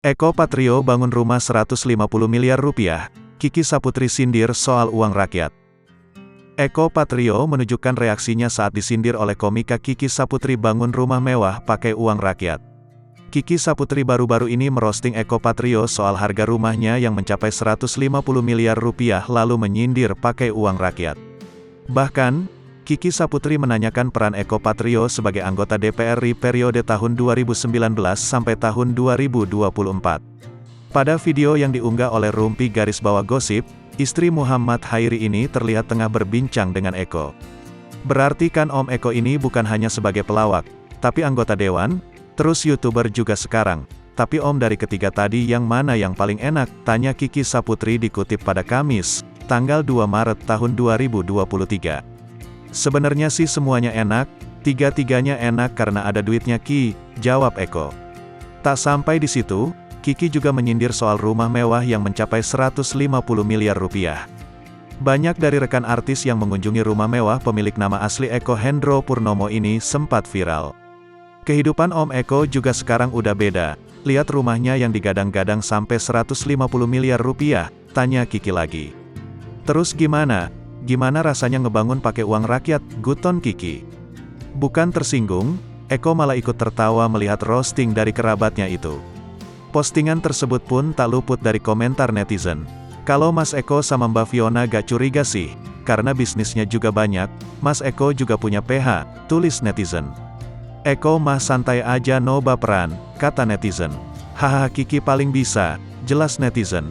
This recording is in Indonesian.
Eko Patrio bangun rumah 150 miliar rupiah, Kiki Saputri sindir soal uang rakyat. Eko Patrio menunjukkan reaksinya saat disindir oleh komika Kiki Saputri bangun rumah mewah pakai uang rakyat. Kiki Saputri baru-baru ini merosting Eko Patrio soal harga rumahnya yang mencapai 150 miliar rupiah lalu menyindir pakai uang rakyat. Bahkan, Kiki Saputri menanyakan peran Eko Patrio sebagai anggota DPR RI periode tahun 2019 sampai tahun 2024. Pada video yang diunggah oleh Rumpi _Gosip, istri Muhammad Hairi ini terlihat tengah berbincang dengan Eko. Berarti kan Om Eko ini bukan hanya sebagai pelawak, tapi anggota dewan, terus YouTuber juga sekarang. Tapi Om dari ketiga tadi yang mana yang paling enak? Tanya Kiki Saputri dikutip pada Kamis, tanggal 2 Maret tahun 2023. Sebenarnya sih semuanya enak, tiga-tiganya enak karena ada duitnya Ki, jawab Eko. Tak sampai di situ, Kiki juga menyindir soal rumah mewah yang mencapai 150 miliar rupiah. Banyak dari rekan artis yang mengunjungi rumah mewah pemilik nama asli Eko Hendro Purnomo ini sempat viral. Kehidupan Om Eko juga sekarang udah beda, lihat rumahnya yang digadang-gadang sampai 150 miliar rupiah, tanya Kiki lagi. Terus gimana? Gimana rasanya ngebangun pakai uang rakyat, guton Kiki. Bukan tersinggung, Eko malah ikut tertawa melihat roasting dari kerabatnya itu. Postingan tersebut pun tak luput dari komentar netizen. Kalau Mas Eko sama Mbak Fiona gak curiga sih, karena bisnisnya juga banyak, Mas Eko juga punya PH, tulis netizen. Eko mah santai aja no baperan, kata netizen. Hahaha Kiki paling bisa, jelas netizen.